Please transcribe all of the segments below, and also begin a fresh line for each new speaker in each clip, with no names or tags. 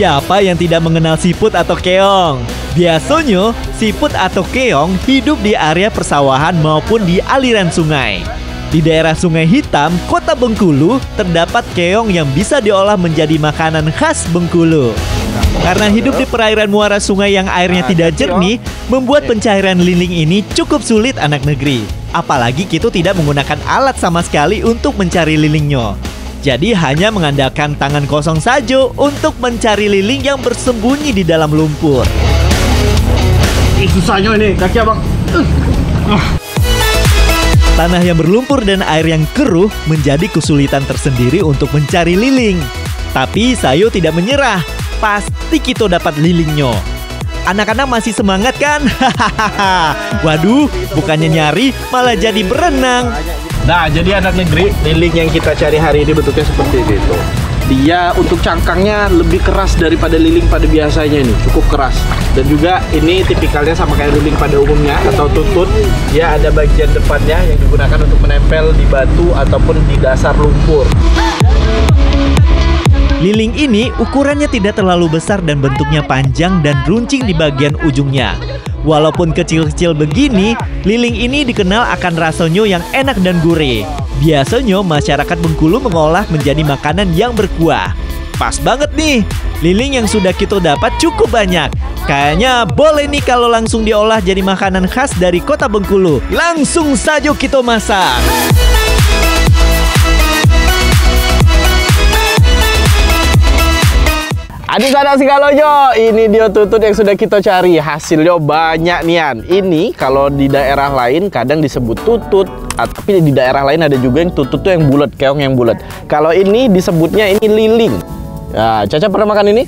Siapa yang tidak mengenal siput atau keong? Biasanya, siput atau keong hidup di area persawahan maupun di aliran sungai. Di daerah Sungai Hitam, Kota Bengkulu, terdapat keong yang bisa diolah menjadi makanan khas Bengkulu. Karena hidup di perairan muara sungai yang airnya tidak jernih, membuat pencairan liling ini cukup sulit anak negeri. Apalagi kita tidak menggunakan alat sama sekali untuk mencari lilingnya. Jadi hanya mengandalkan tangan kosong saja untuk mencari liling yang bersembunyi di dalam lumpur.
Susahnya ini, kaki abang.
Tanah yang berlumpur dan air yang keruh menjadi kesulitan tersendiri untuk mencari liling. Tapi saya tidak menyerah, pasti kita dapat lilingnya. Anak-anak masih semangat kan? Waduh, bukannya nyari, malah jadi berenang.
Nah, jadi anak negeri, liling yang kita cari hari ini bentuknya seperti itu. Dia untuk cangkangnya lebih keras daripada liling pada biasanya nih, cukup keras. Dan juga ini tipikalnya sama kayak liling pada umumnya atau tutut. Dia ada bagian depannya yang digunakan untuk menempel di batu ataupun di dasar lumpur.
Liling ini ukurannya tidak terlalu besar dan bentuknya panjang dan runcing di bagian ujungnya. Walaupun kecil-kecil begini, liling ini dikenal akan rasanya yang enak dan gurih. Biasanya masyarakat Bengkulu mengolah menjadi makanan yang berkuah. Pas banget nih, liling yang sudah kita dapat cukup banyak. Kayaknya boleh nih kalau langsung diolah jadi makanan khas dari Kota Bengkulu. Langsung saja kita masak.
Adik-adik segalojo, ini dia tutut yang sudah kita cari. Hasilnya banyak nian. Ini kalau di daerah lain kadang disebut tutut, tapi di daerah lain ada juga yang tutut tuh yang bulat, keong yang bulat. Kalau ini disebutnya ini liling. Nah, Caca pernah makan ini?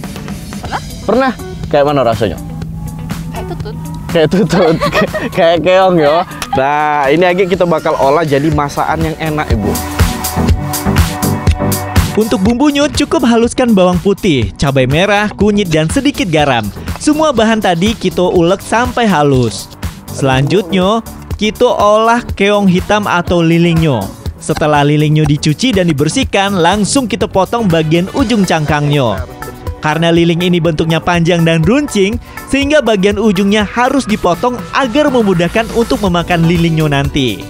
Pernah.
Pernah? Kayak mana rasanya?
Kayak tutut.
Kayak tutut, kayak keong ya. Nah, ini lagi kita bakal olah jadi masakan yang enak, Ibu.
Untuk bumbunya cukup haluskan bawang putih, cabai merah, kunyit, dan sedikit garam. Semua bahan tadi kita ulek sampai halus. Selanjutnya, kita olah keong hitam atau lilingnya. Setelah lilingnya dicuci dan dibersihkan, langsung kita potong bagian ujung cangkangnya. Karena liling ini bentuknya panjang dan runcing, sehingga bagian ujungnya harus dipotong agar memudahkan untuk memakan lilingnya nanti.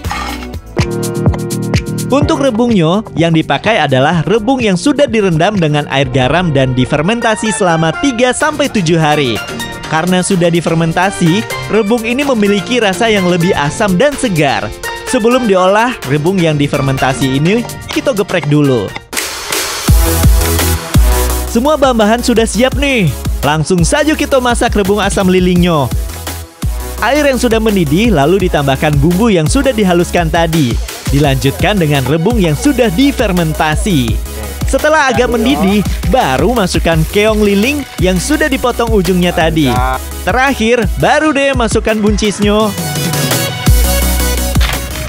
Untuk rebungnya, yang dipakai adalah rebung yang sudah direndam dengan air garam dan difermentasi selama 3-7 hari. Karena sudah difermentasi, rebung ini memiliki rasa yang lebih asam dan segar. Sebelum diolah, rebung yang difermentasi ini kita geprek dulu. Semua bahan-bahan sudah siap nih. Langsung saja kita masak rebung asam lilingnya. Air yang sudah mendidih lalu ditambahkan bumbu yang sudah dihaluskan tadi. Dilanjutkan dengan rebung yang sudah difermentasi. Setelah agak mendidih, baru masukkan keong liling yang sudah dipotong ujungnya tadi. Terakhir, baru deh masukkan buncisnya.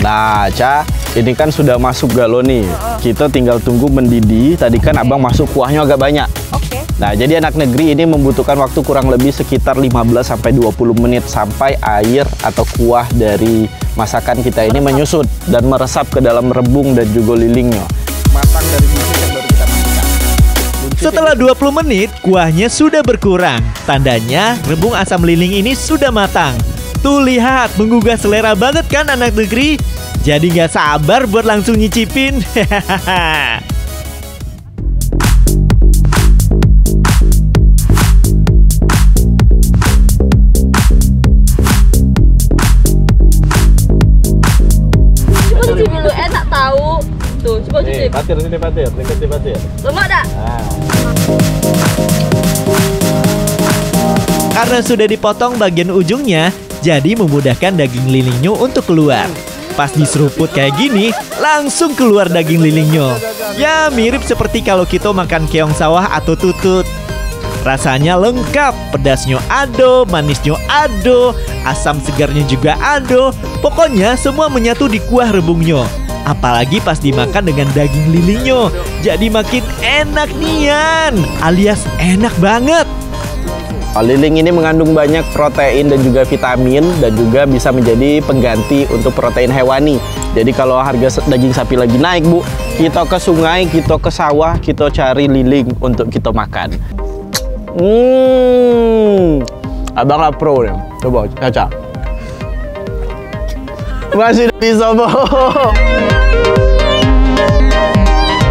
Nah, Ca, ini kan sudah masuk galon nih. Kita tinggal tunggu mendidih. Tadi kan abang masuk kuahnya agak banyak.
Oke.
Nah, jadi anak negeri ini membutuhkan waktu kurang lebih sekitar 15-20 menit sampai air atau kuah dari masakan kita ini menyusut dan meresap ke dalam rebung dan juga lilingnya. Matang dari buncis yang baru kita masukkan.
Setelah 20 menit, kuahnya sudah berkurang. Tandanya rebung asam liling ini sudah matang. Tuh lihat, menggugah selera banget kan anak negeri? Jadi nggak sabar buat langsung nyicipin.
Tuh, coba cuci.
Patir sini, patir, dekat di patir.
Lemak tak?
Karena sudah dipotong bagian ujungnya, jadi memudahkan daging lilingnya untuk keluar. Pas diseruput kayak gini, langsung keluar daging lilingnya. Ya mirip seperti kalau kita makan keong sawah atau tutut. Rasanya lengkap, pedasnya ado, manisnya ado, asam segarnya juga ado. Pokoknya semua menyatu di kuah rebungnya. Apalagi pas dimakan dengan daging lilingnya, jadi makin enak nian, alias enak banget.
Liling ini mengandung banyak protein dan juga vitamin dan juga bisa menjadi pengganti untuk protein hewani. Jadi kalau harga daging sapi lagi naik, Bu, kita ke sungai, kita ke sawah, kita cari liling untuk kita makan. Abang lah pro nih. Coba Caca. Masih bisa, Bu.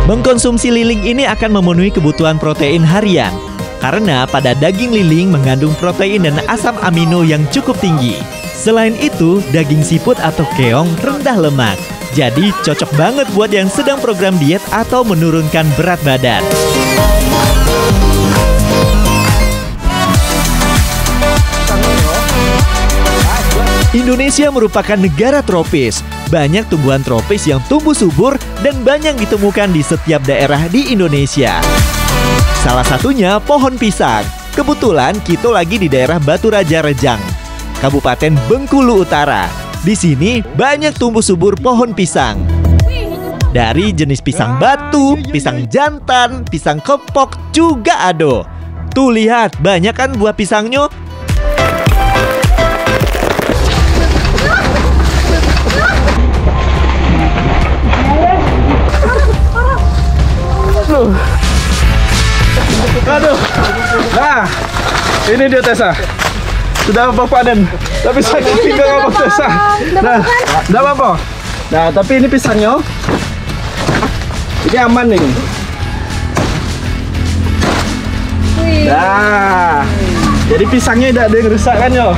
Mengkonsumsi liling ini akan memenuhi kebutuhan protein harian. Karena pada daging liling mengandung protein dan asam amino yang cukup tinggi. Selain itu, daging siput atau keong rendah lemak. Jadi cocok banget buat yang sedang program diet atau menurunkan berat badan. Indonesia merupakan negara tropis. Banyak tumbuhan tropis yang tumbuh subur dan banyak ditemukan di setiap daerah di Indonesia. Salah satunya pohon pisang. Kebetulan kita lagi di daerah Batu Raja Rejang, Kabupaten Bengkulu Utara. Di sini banyak tumbuh subur pohon pisang. Dari jenis pisang batu, pisang jantan, pisang kepok juga ada. Tuh lihat, banyak kan buah pisangnya?
Aduh. Nah, ini dia Tessa. Sudah Abang panen. Tapi sakit pinggang Abang Tessa. Nah, enggak apa-apa. Nah, tapi ini pisangnya. Ini aman nih. Nah, jadi pisangnya tidak ada yang rusak kan yo.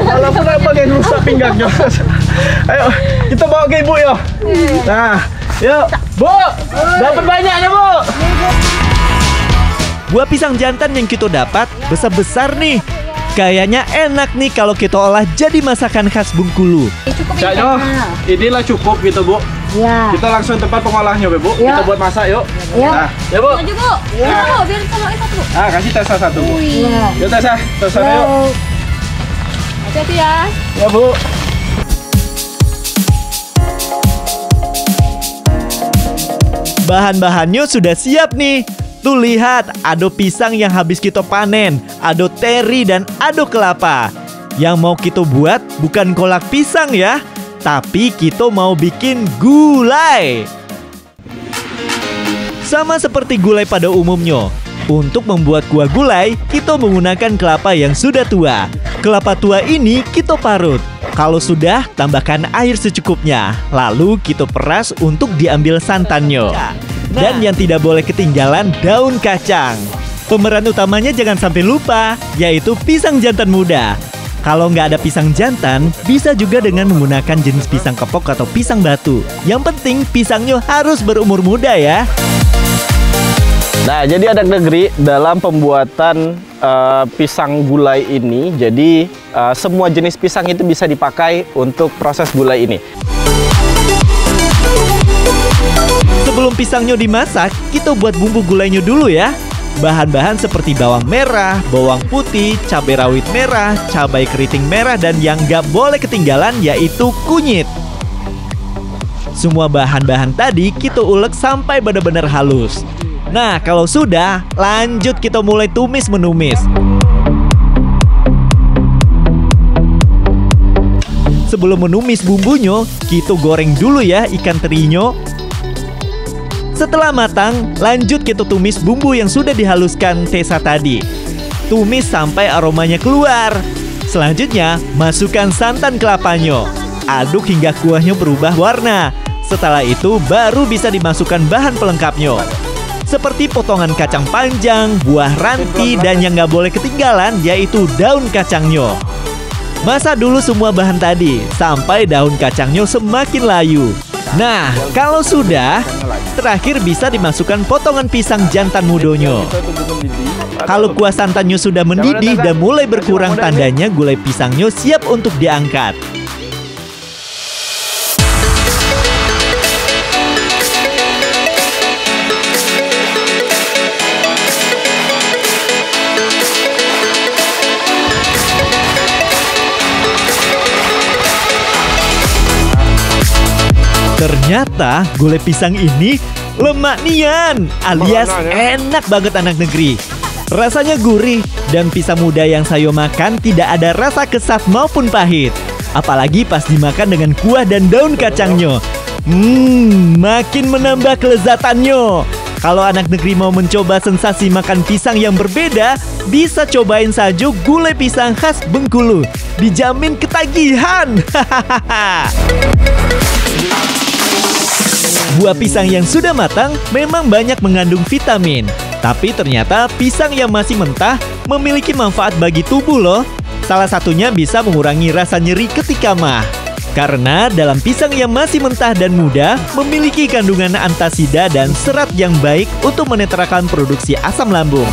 Walaupun apa yang rusak pinggangnya. Ayo, kita bawa ke ibu yo. Nah, yuk, Bu. Dapat banyaknya, Bu.
Buah pisang jantan yang kita dapat besar-besar nih. Kayaknya enak nih kalau kita olah jadi masakan khas Bengkulu.
Caknya, inilah cukup gitu, Bu.
Ya.
Kita langsung tempat pengolahnya, Bu.
Ya.
Kita buat masak yuk.
Ya.
Nah, ya, Bu.
Maju, Bu. Ya. Bu, biar sama satu, Bu.
Ah, kasih Tessa satu, Bu.
Iya.
Yuk, Tessa. Tessa yuk.
Hati-hati ya.
Ya, Bu.
Bahan-bahannya sudah siap nih. Tuh lihat, ada pisang yang habis kita panen, ada teri dan ada kelapa. Yang mau kita buat bukan kolak pisang ya, tapi kita mau bikin gulai. Sama seperti gulai pada umumnya. Untuk membuat kuah gulai, kita menggunakan kelapa yang sudah tua. Kelapa tua ini kita parut. Kalau sudah, tambahkan air secukupnya. Lalu kita peras untuk diambil santannya. Dan yang tidak boleh ketinggalan daun kacang. Pemeran utamanya jangan sampai lupa, yaitu pisang jantan muda. Kalau nggak ada pisang jantan, bisa juga dengan menggunakan jenis pisang kepok atau pisang batu. Yang penting pisangnya harus berumur muda ya.
Nah, jadi anak negeri dalam pembuatan pisang gulai ini, jadi semua jenis pisang itu bisa dipakai untuk proses gulai ini.
Sebelum pisangnya dimasak, kita buat bumbu gulainya dulu ya. Bahan-bahan seperti bawang merah, bawang putih, cabai rawit merah, cabai keriting merah, dan yang nggak boleh ketinggalan yaitu kunyit. Semua bahan-bahan tadi kita ulek sampai benar-benar halus. Nah, kalau sudah, lanjut kita mulai tumis-menumis. Sebelum menumis bumbunya, kita goreng dulu ya ikan terinya. Setelah matang, lanjut kita tumis bumbu yang sudah dihaluskan Tessa tadi. Tumis sampai aromanya keluar. Selanjutnya, masukkan santan kelapanya. Aduk hingga kuahnya berubah warna. Setelah itu, baru bisa dimasukkan bahan pelengkapnya. Seperti potongan kacang panjang, buah ranti, dan yang nggak boleh ketinggalan yaitu daun kacangnya. Masak dulu semua bahan tadi, sampai daun kacangnya semakin layu. Nah, kalau sudah, terakhir bisa dimasukkan potongan pisang jantan mudonya. Kalau kuah santannya sudah mendidih dan mulai berkurang, tandanya gulai pisangnya siap untuk diangkat. Ternyata gulai pisang ini lemak nian, alias enak banget anak negeri. Rasanya gurih dan pisang muda yang saya makan tidak ada rasa kesat maupun pahit. Apalagi pas dimakan dengan kuah dan daun kacangnya. Makin menambah kelezatannya. Kalau anak negeri mau mencoba sensasi makan pisang yang berbeda, bisa cobain saja gulai pisang khas Bengkulu. Dijamin ketagihan. Buah pisang yang sudah matang memang banyak mengandung vitamin. Tapi ternyata pisang yang masih mentah memiliki manfaat bagi tubuh loh. Salah satunya bisa mengurangi rasa nyeri ketika mah. Karena dalam pisang yang masih mentah dan muda memiliki kandungan antasida dan serat yang baik untuk menetralkan produksi asam lambung.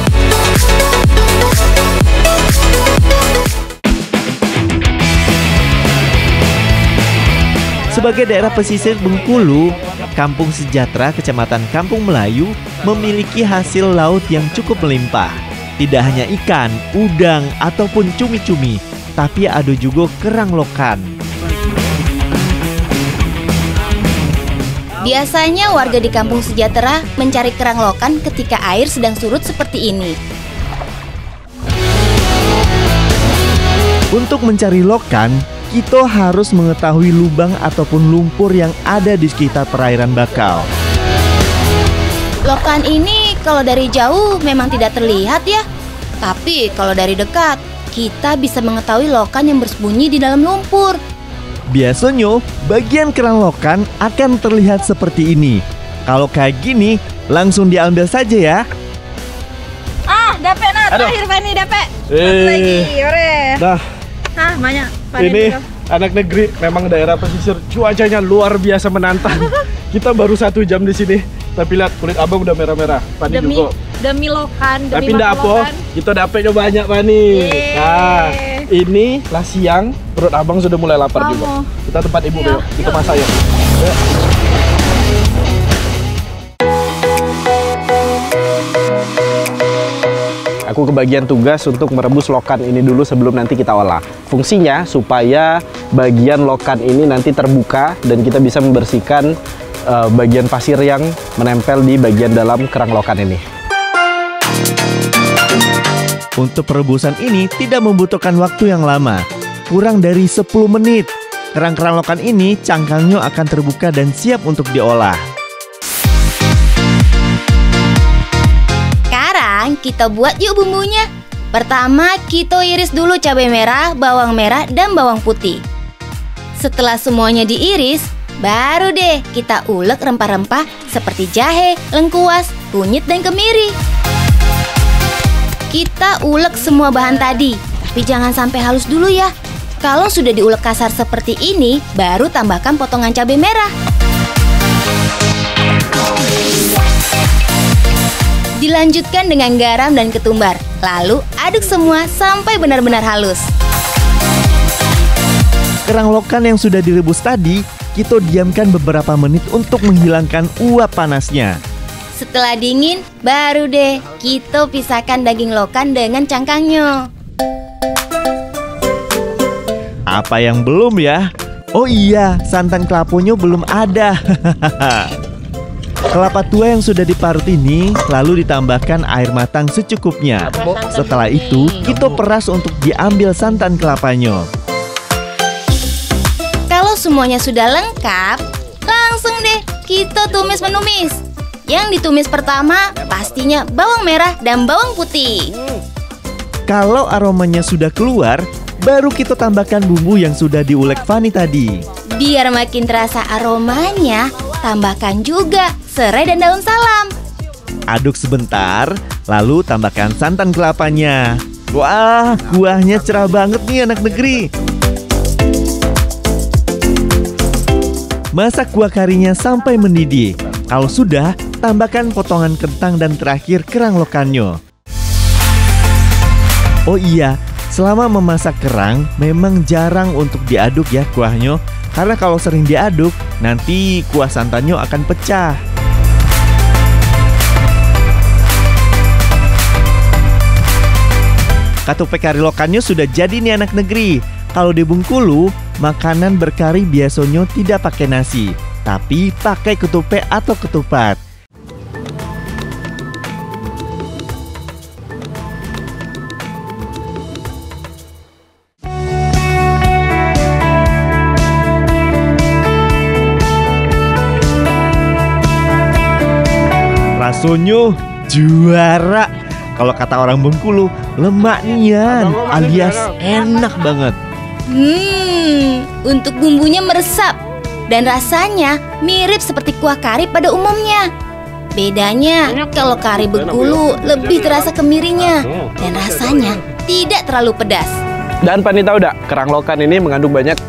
Sebagai daerah pesisir Bengkulu, Kampung Sejahtera, Kecamatan Kampung Melayu, memiliki hasil laut yang cukup melimpah. Tidak hanya ikan, udang, ataupun cumi-cumi, tapi ada juga kerang lokan.
Biasanya warga di Kampung Sejahtera mencari kerang lokan ketika air sedang surut seperti ini.
Untuk mencari lokan, kita harus mengetahui lubang ataupun lumpur yang ada di sekitar perairan bakau.
Lokan ini kalau dari jauh memang tidak terlihat ya. Tapi kalau dari dekat, kita bisa mengetahui lokan yang bersembunyi di dalam lumpur.
Biasanya, bagian kerang lokan akan terlihat seperti ini. Kalau kayak gini, langsung diambil saja ya.
Dapet nah, terakhir Fani dapet. Lagi, ore.
Nah,
Banyak.
ini anak negeri, memang daerah pesisir cuacanya luar biasa menantang. Kita baru 1 jam di sini, tapi lihat kulit abang udah merah-merah. Pani juga.
Demi lokan,
Tapi ndak apa, kita dapetnya banyak Pani. Nah, ini lah siang, perut abang sudah mulai lapar juga. Kita tempat ibu yuk, kita masak yuk. Aku kebagian tugas untuk merebus lokan ini dulu sebelum nanti kita olah. Fungsinya supaya bagian lokan ini nanti terbuka dan kita bisa membersihkan bagian pasir yang menempel di bagian dalam kerang lokan ini.
Untuk perebusan ini tidak membutuhkan waktu yang lama, kurang dari 10 menit. Kerang-kerang lokan ini cangkangnya akan terbuka dan siap untuk diolah.
Sekarang kita buat yuk bumbunya. Pertama kita iris dulu cabai merah, bawang merah, dan bawang putih. Setelah semuanya diiris, baru deh kita ulek rempah-rempah seperti jahe, lengkuas, kunyit, dan kemiri. Kita ulek semua bahan tadi, tapi jangan sampai halus dulu ya. Kalau sudah diulek kasar seperti ini, baru tambahkan potongan cabai merah. Dilanjutkan dengan garam dan ketumbar, lalu aduk semua sampai benar-benar halus.
Kerang lokan yang sudah direbus tadi, kita diamkan beberapa menit untuk menghilangkan uap panasnya.
Setelah dingin, baru deh kita pisahkan daging lokan dengan cangkangnya.
Apa yang belum ya? Oh iya, santan kelaponya belum ada. Kelapa tua yang sudah diparut ini lalu ditambahkan air matang secukupnya. Setelah itu, kita peras untuk diambil santan kelapanya.
Kalau semuanya sudah lengkap, langsung deh kita tumis menumis. Yang ditumis pertama pastinya bawang merah dan bawang putih.
Kalau aromanya sudah keluar, baru kita tambahkan bumbu yang sudah diulek Fani tadi.
Biar makin terasa aromanya, tambahkan juga serai dan daun salam.
Aduk sebentar, lalu tambahkan santan kelapanya. Wah, kuahnya cerah banget nih anak negeri. Masak kuah karinya sampai mendidih. Kalau sudah, tambahkan potongan kentang dan terakhir kerang lokannya. Oh iya, selama memasak kerang memang jarang untuk diaduk ya kuahnya. Karena kalau sering diaduk, nanti kuah santannya akan pecah. Katupe kari lokannya sudah jadi nih anak negeri. Kalau di Bengkulu, makanan berkari biasanya tidak pakai nasi, tapi pakai ketupe atau ketupat. Baksonya juara. Kalau kata orang Bengkulu, lemak nian alias enak banget.
Untuk bumbunya meresap dan rasanya mirip seperti kuah kari pada umumnya. Bedanya, kalau kari Bengkulu lebih terasa kemirinya dan rasanya tidak terlalu pedas.
Dan Pani tahu enggak, kerang lokan ini mengandung banyak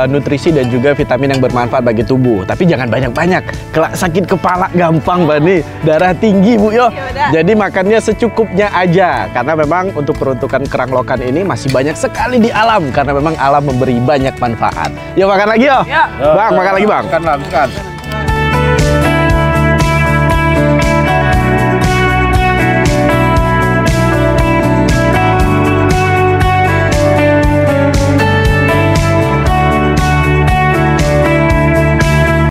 nutrisi dan juga vitamin yang bermanfaat bagi tubuh. Tapi jangan banyak-banyak, kelak sakit kepala gampang Pani, darah tinggi Bu yo. Jadi makannya secukupnya aja, karena memang untuk peruntukan kerang lokan ini masih banyak sekali di alam, karena memang alam memberi banyak manfaat. Yuk makan lagi yo. Bang, makan lagi Bang.
Makan.